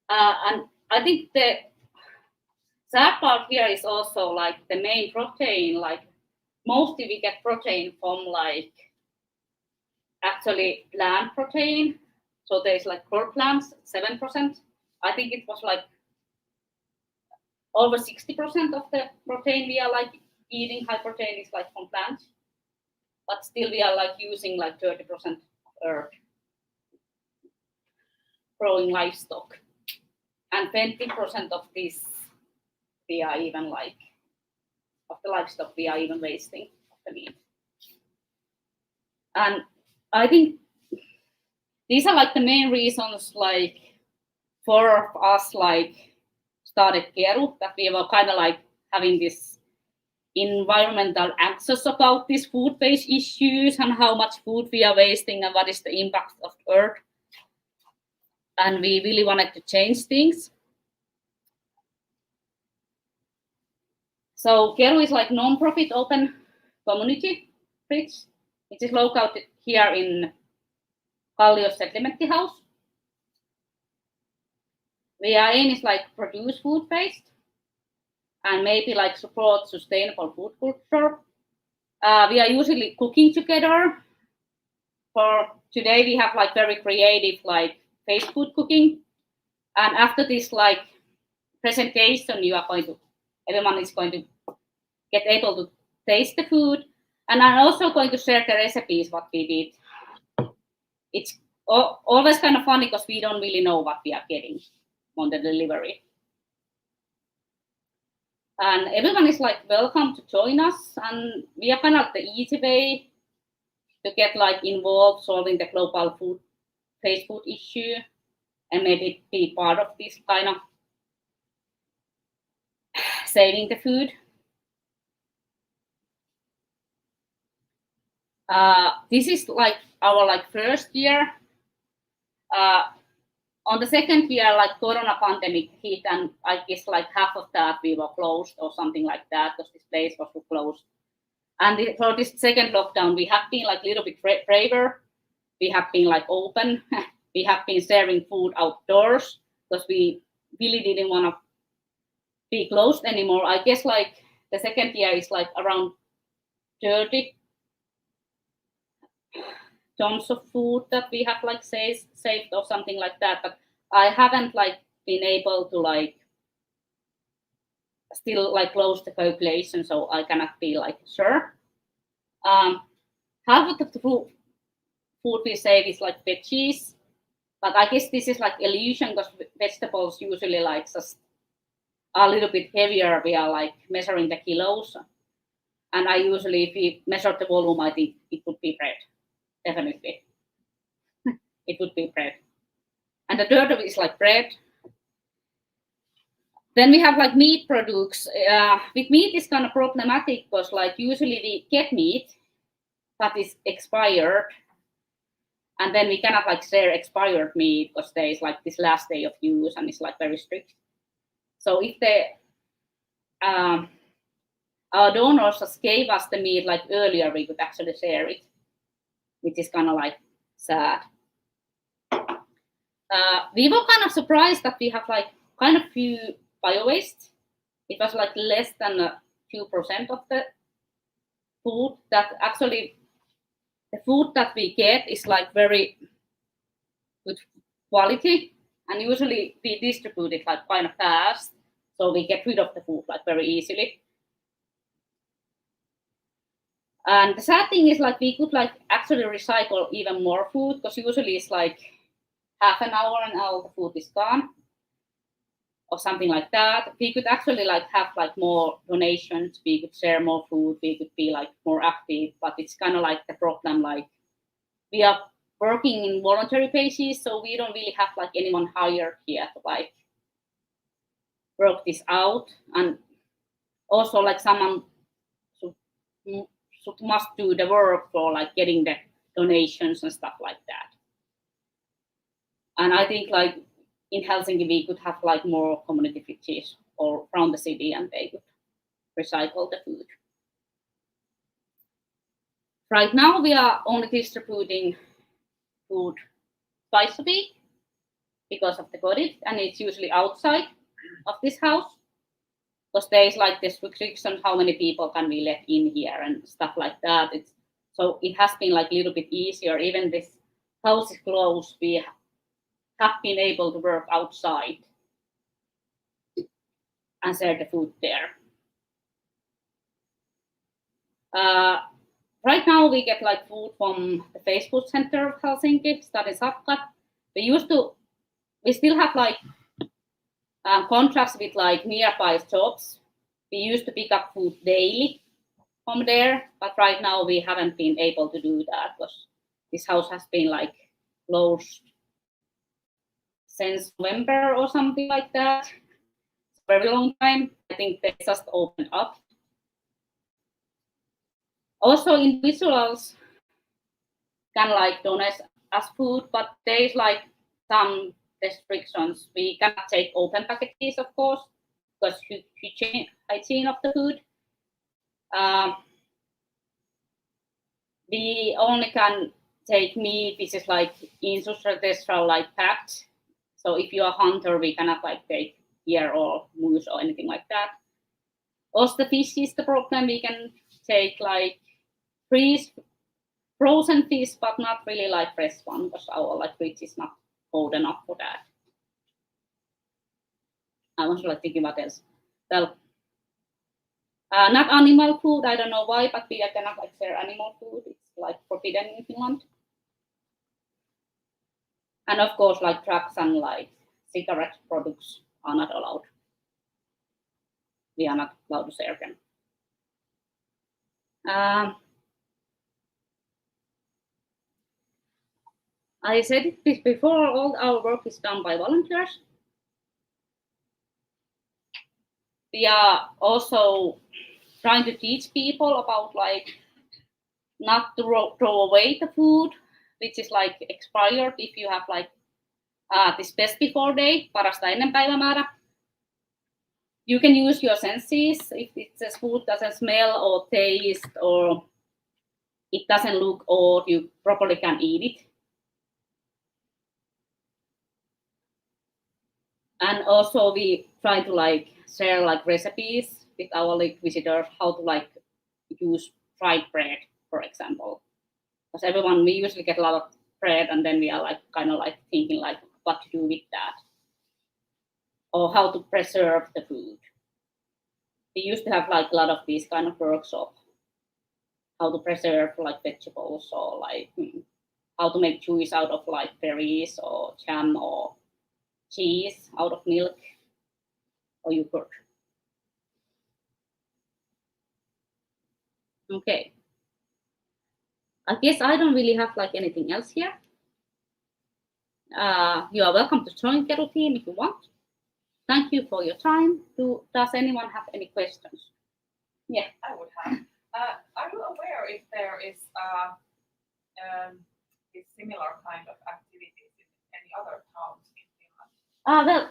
And I think the sad part here is also like the main protein, like mostly we get protein from like actually plant protein. So there's like core plants, 7%. I think it was like over 60% of the protein we are like eating high protein is like from plants. But still we are like using like 30% of earth growing livestock. And 20% of this we are even like of the livestock we are even wasting of the meat. And I think these are like the main reasons like for us like started Keru, that we were kind of like having this environmental anxious about these food waste issues and how much food we are wasting and what is the impact of earth. And we really wanted to change things. So Keru is like non-profit open community fridge. It is located here in Kallio's settlement house. Our aim is like produce food waste and maybe like support sustainable food culture. We are usually cooking together. For today we have like very creative like fast food cooking. And after this like presentation, everyone is going to get able to taste the food. And I'm also going to share the recipes what we did. It's always kind of funny because we don't really know what we are getting on the delivery. And everyone is like welcome to join us, and we are kind of the easy way to get like involved solving the global food issue and maybe be part of this kind of saving the food. This is like our like first year. On the second year, like Corona pandemic hit, and I guess like half of that we were closed or something like that because this place was closed. And for this second lockdown, we have been like a little bit braver. We have been like open. We have been serving food outdoors because we really didn't want to be closed anymore. I guess like the second year is like around 30 tons of food that we have like saved or something like that, but I haven't like been able to like still like close the calculation, so I cannot be like sure. Half of the food we save is like veggies, but I guess this is like illusion because vegetables usually like just a little bit heavier. We are like measuring the kilos, and I usually if we measure the volume, I think it would be bread. Definitely. It would be bread. And the third is like bread. Then we have like meat products. With meat is kind of problematic because like usually we get meat that is expired. And then we cannot like share expired meat because there is like this last day of use and it's like very strict. So if our donors just gave us the meat like earlier, we could actually share it, which is kind of like sad. We were kind of surprised that we have like kind of few bio-waste. It was like less than a few % of the food that actually the food that we get is like very good quality, and usually we distribute it like kind of fast, so we get rid of the food like very easily. And the sad thing is like we could like actually recycle even more food because usually it's like half an hour and all the food is gone or something like that. We could actually like have like more donations, we could share more food, we could be like more active, but it's kind of like the problem, like we are working in voluntary basis, so we don't really have like anyone hired here to like work this out. And also like someone must do the work for like getting the donations and stuff like that. And I think like in Helsinki we could have like more community fridges all around the city, and they could recycle the food. Right now we are only distributing food twice a week because of the COVID, and it's usually outside of this house, because there is like this restriction how many people can we let in here and stuff like that. So it has been like a little bit easier. Even this house is closed, we have been able to work outside and share the food there. Right now we get like food from the Facebook Center of Helsinki, Stadin Sakka. We still have like contracts with like nearby shops. We used to pick up food daily from there, but right now we haven't been able to do that because this house has been like closed since November or something like that. It's a very long time. I think they just opened up. Also, individuals can like donate us food, but there is like some restrictions. We cannot take open packages, of course, because hygiene of the food. We only can take meat which is like industrial like packed. So if you are a hunter, we cannot like take deer or moose or anything like that. Also, the fish is the problem. We can take like frozen fish, but not really like fresh one, because our like fridge is not old enough for that. I was like thinking what else. Well, not animal food. I don't know why, but we cannot like share animal food. It's like forbidden in Finland. And of course, like drugs and like cigarette products are not allowed. We are not allowed to share them. I said it before, all our work is done by volunteers. We are also trying to teach people about like not to throw away the food, which is like expired if you have like this best before day, parasta ennen päivämäärä. You can use your senses. If the food doesn't smell or taste or it doesn't look odd, you probably can eat it. And also we try to like share like recipes with our like visitors, how to like use fried bread, for example. Because we usually get a lot of bread, and then we are like kind of like thinking like what to do with that, or how to preserve the food. We used to have like a lot of these kind of workshops, how to preserve like vegetables, or like how to make juice out of like berries or jam or cheese out of milk or yogurt. Okay. I guess I don't really have like anything else here. You are welcome to join Keru team if you want. Thank you for your time. Does anyone have any questions? Yeah. I would have. Are you aware if there is similar kind of activities in any other towns in Finland? Well,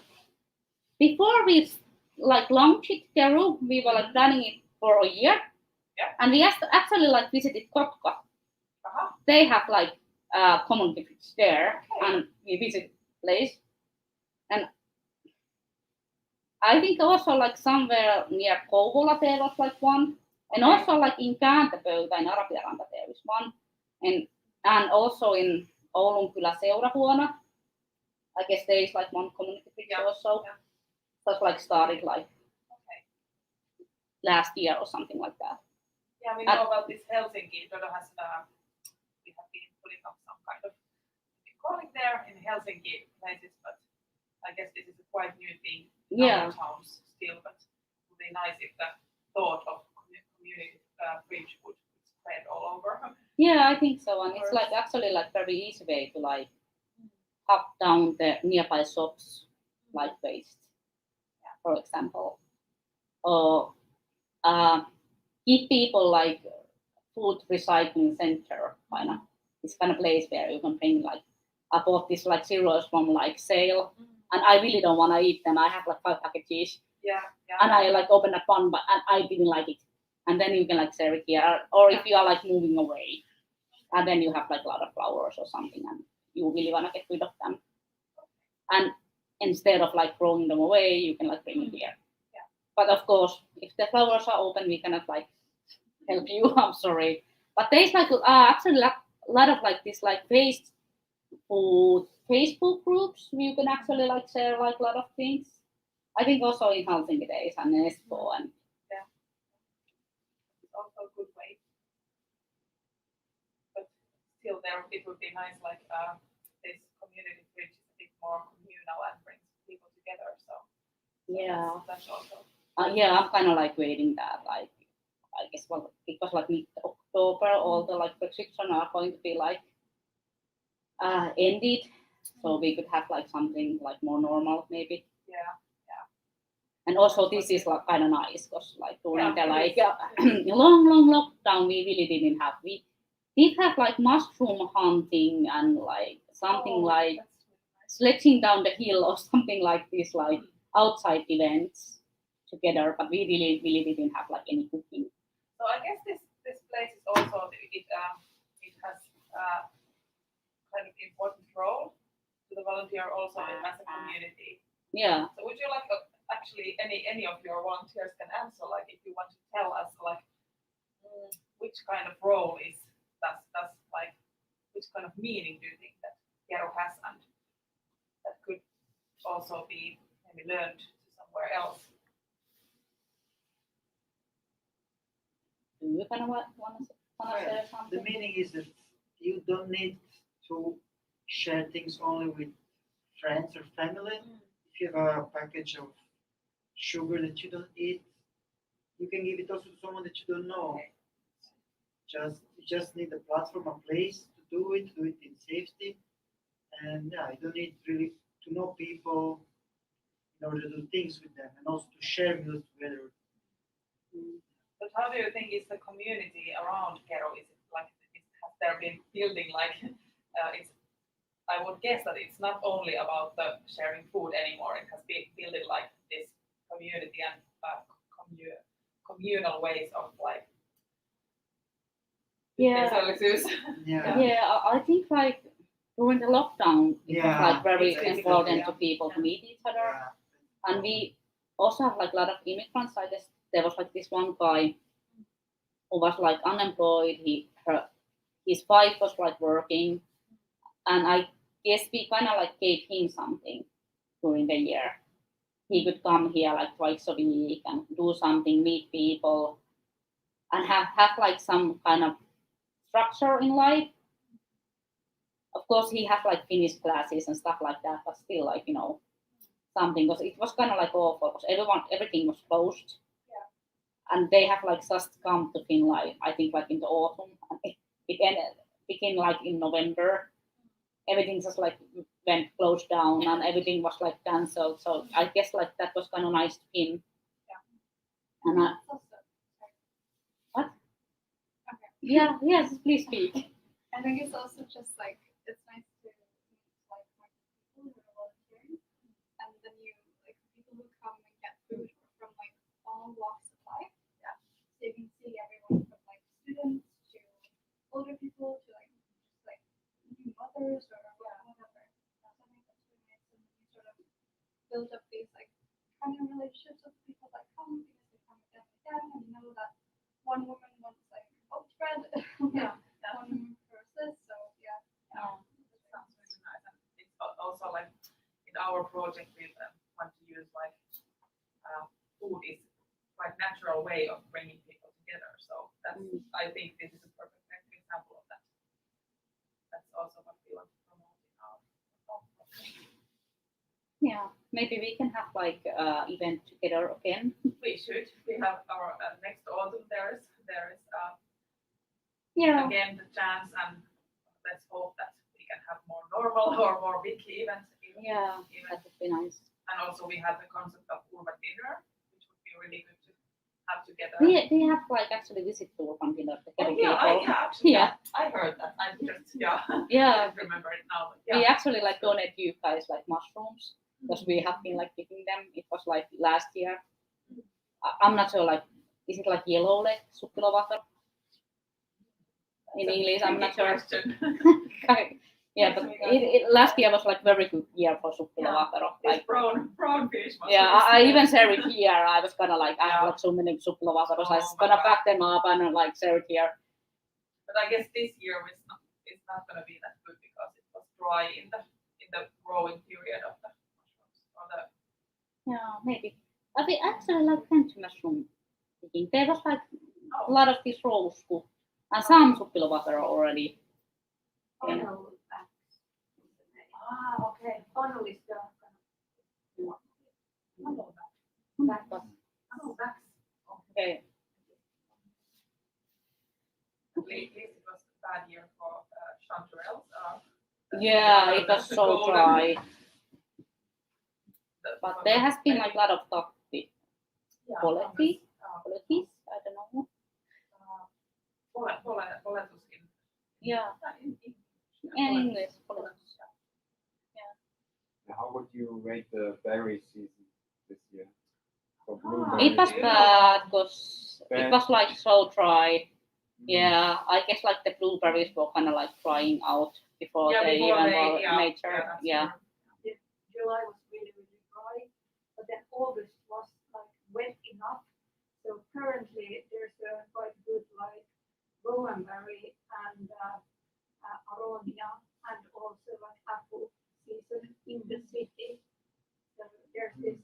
before we like launched Keru, we were like planning it for a year. Yeah. And we actually like visited Kotka. They have like community fridge there, and we visit place. And I think also like somewhere near Kouvola there was like one, and also like in Kääntöpöytä in Arabiaranta there is one, and also in Oulunkylä Seurahuona. I guess there is like one community fridge also. Yeah. That's like started like last year or something like that. Yeah, we know about this Helsinki. Dodon has we have been putting up some kind of calling there in Helsinki places, but I guess this is a quite new thing in other towns still. But it would be nice if the thought of community fridge would spread all over. Yeah, I think so, and it's like actually like very easy way to like cut down the nearby shops like waste, for example, or give people like food recycling center kind of this kind of place where you can bring like I bought this like cereals from like sale and I really don't want to eat them. I have like 5 packages, Yeah. and I like open that one, but and I didn't like it. And then you can like share it here, or if you are like moving away, and then you have like a lot of flowers or something, and you really want to get rid of them. And instead of like throwing them away, you can like bring it here. Yeah. But of course, if the flowers are open, we cannot like help you. I'm sorry. But there's like actually a lot of like this like Facebook groups. You can actually like share like a lot of things. I think also in Helsinki days and Espoo and It's also a good way. But still, it would be nice, like this community bridge is a bit more communal and brings people together. So yeah. that's also. Yeah, I'm kind of like waiting that, like, I guess, well, because like mid-October, all the like restrictions are going to be like ended, so we could have like something like more normal maybe. Yeah. And also this is like kind of nice because like during the like it long lockdown, we really didn't have. We did have like mushroom hunting and like something like that's really nice. sledging down the hill or something like this, like outside events together, but we really didn't have like any cooking. So I guess this place is also it has kind of important role to the volunteer also as a community. Yeah. So would you like actually any of your volunteers can answer, like if you want to tell us like which kind of role is that's like which kind of meaning do you think that Keru has and that could also be maybe learned somewhere else? Do you kind of want to say something? The meaning is that you don't need to share things only with friends or family. If you have a package of sugar that you don't eat, you can give it also to someone that you don't know. You just need a platform, a place to do it in safety. And yeah, you don't need really to know people in order to do things with them and also to share meals together. But how do you think is the community around Keru? Is it like has there been building like it's? I would guess that it's not only about the sharing food anymore. It has been building like this community and communal ways of like. Yeah. I think like during the lockdown, it was like very important to people to meet each other, and we also have like a lot of immigrants. I guess there was like this one guy who was like unemployed. His wife was like working, and I guess we kind of like gave him something during the year. He could come here like twice a week and do something, meet people, and have like some kind of structure in life. Of course, he had like finished classes and stuff like that, but still, like something, because it was kind of like awful because everything was closed, and they have like just come to Finland. I think like in the autumn, and it began like in November. Everything just like went closed down, and everything was like cancelled. So I guess like that was kind of nice to him. And what? Okay. Yeah. Yes. Please speak. I think it's also just like it's nice to meet like people who are volunteering, and then like people who come and get food from like all walks of life. Yeah. So you can see everyone from like students to older people to like just like new mothers or whatever. So I think that's really nice, and you sort of build up these like kind of relationships with people that come because they come again and again, and you know that one woman wants like oat bread. One woman for this, so yeah. That sounds really nice. And it's also like in our project we want to use like food is quite natural way of bringing people together. So that's I think this is a perfect example of that. That's also what we want to promote in our project. Yeah, maybe we can have like event together again. We should. We have our next autumn. There is again the chance, and let's hope that we can have more normal or more big events. That would be nice. And also we have the concept of urban dinner, which would be really good to have together. They have like actually visit to urban dinner. I heard that. I just I don't remember it now. But We actually like donate you guys like mushrooms. because we have been like picking them. It was like last year. I'm not sure, like, is it like yellow leg suppilovahvero? In English, I'm not sure. Yeah, but last year was like very good year for suppilovahvero. Like, prawn fish. yeah, I even share it here. I was gonna like, I have like so many suppilovahveros. I was gonna pack them up and like share it here. But I guess this year it's not gonna be that good because it was dry in the growing period of the mushrooms. Yeah, maybe. But we actually like French mushroom picking. There was like a lot of this rose cooked and some suppilovahvero already. Yeah. Okay. Funnel is the Okay. At least it was a bad year for chanterelles. Yeah, it was so dry. But there has been like a lot of coffee qualities. I don't know. Poletus in Yeah, in English. How would you rate the berry season this year? For It was bad because Bad. it was like so dry. Yeah, I guess like the blueberries were kind of like drying out before they even were mature. Yeah. July was really dry, but then August was like wet enough. So currently there's a quite good like rowanberry and aronia and also like apple season in the city. So there's this.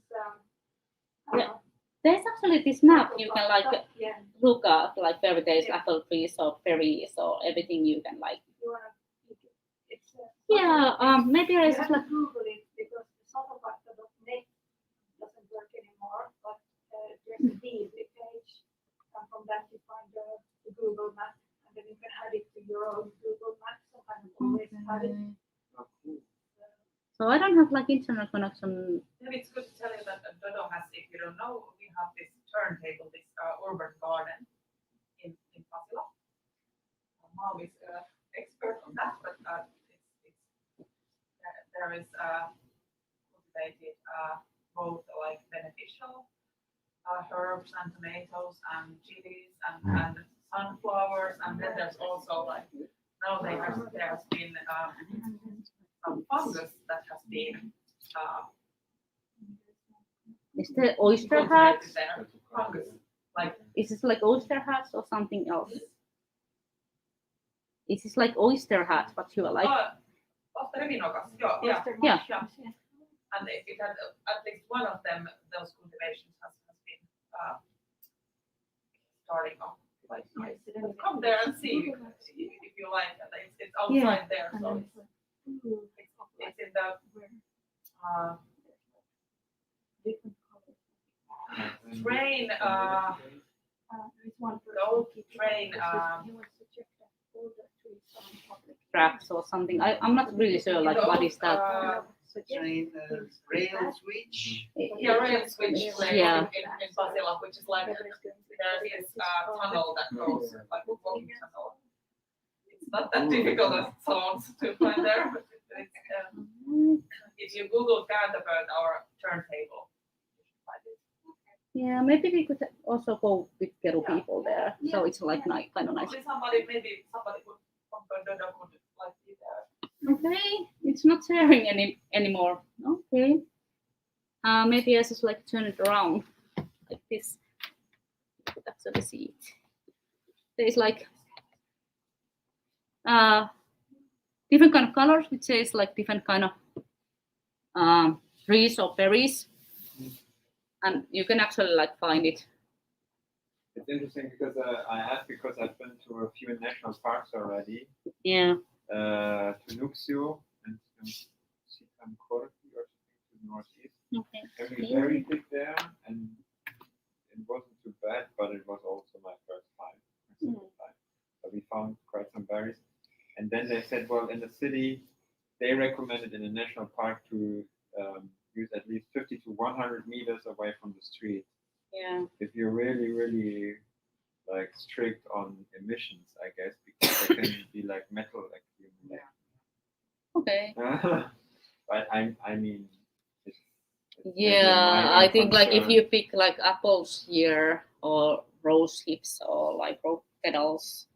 There's actually this map you can like Yeah. look at, like where there's apple trees or berries or everything you can like. You wanna pick it? It's Yeah, maybe I you just have like. to Google it because the tapahtuma.net doesn't work anymore. But there's a DB page, and from that you find the Google map, and then you can add it to your own Google map. So I always have it. So I don't have like internet connection. Maybe it's good to tell you that Dodo has, if you don't know, we have this turntable, this urban garden in Pasila. Mom is an expert on that, but there is cultivated both like beneficial herbs and tomatoes and chilies and sunflowers, and then there's also like now there has been some fungus that has been Is the oyster hats? there. Fungus, like Is this like oyster hats or something else? Is this like oyster hats? What you are like? Osterivinokas, Yeah. And it had at least one of them, those cultivations has been starting off. Like, come there and see if you like it. It's outside there, so it's in the train. Gold train. Tracks or something. I'm not really sure. Like what is that? Train rail switch. Yeah, rail switch Yeah. in Pasila, which is like there is a tunnel that goes like a walking tunnel. It's not that difficult as it sounds to find there, but it's, if you Google käyttöön or turntable, you should find it. Yeah, maybe we could also go with Keru people there. So it's like nice, kind of nice. Maybe somebody could from Dodo could like be there. Okay, it's not sharing anymore. Okay. Maybe I just like turn it around like this. You could actually see it. There's like different kind of colors, which says like different kind of trees or berries, and you can actually like find it. It's interesting because I asked because I've been to a few national parks already. Yeah. To Nuxio and Sikankorpi or something to the northeast. Okay. Everything very big there, and it wasn't too bad, but it was also my first time. So we found quite some berries, and then they said, well, in the city, they recommended in a national park to use at least 50 to 100 meters away from the street. Yeah. If you're really, really like strict on emissions, I guess, because there can be like metal accumulation. Okay. But I mean, it's Yeah, I think like if you pick like apples here or rose hips or like rose petals,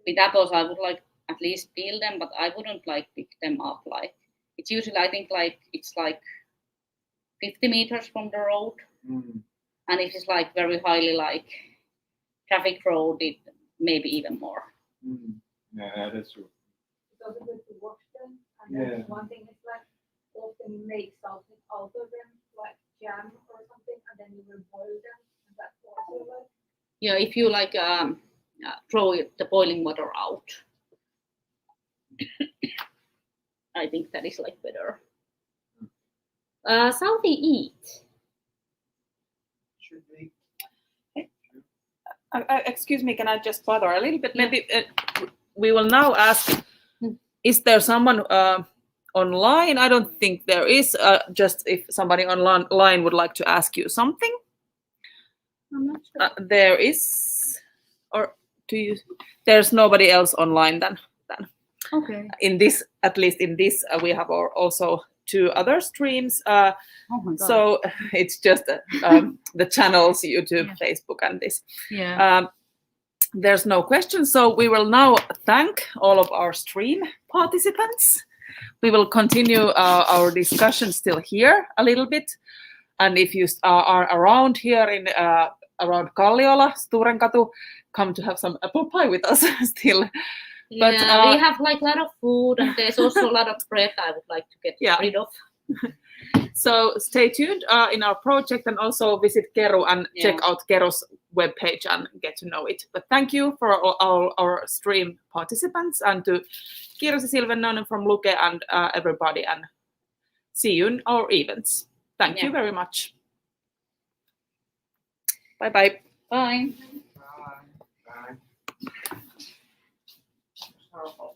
with apples I would like at least peel them, but I wouldn't like pick them up. Like it's usually I think like it's like 50 meters from the road, and if it's like very highly like traffic road, it maybe even more. Yeah, that's true. It's also good to wash them. And then one thing is like often you make something out of them, like jam or something, and then you will boil them. And that's also like Yeah, if you like throw the boiling water out, I think that is like better. Shall we eat? Should we? Excuse me, can I just bother a little bit? Maybe we will now ask, is there someone online? I don't think there is. Just if somebody online would like to ask you something. I'm not sure. There is, or do you? There's nobody else online than. Okay. In this, at least in this, we have also 2 other streams. Oh my God. So it's just the channels, YouTube, Facebook, and this. Yeah. There's no question, so we will now thank all of our stream participants. We will continue our discussion still here a little bit, and if you are around here in around Kalliola, Sturenkatu, come to have some apple pie with us still. But yeah, we have like a lot of food, and there's also a lot of bread I would like to get rid of. So stay tuned in our project, and also visit Keru and check out Keru's webpage and get to know it. But thank you for all our stream participants, and to Kirsi Silvennoinen from Luke and everybody, and see you in our events. Thank you very much. Bye-bye. Bye. Bye. Bye.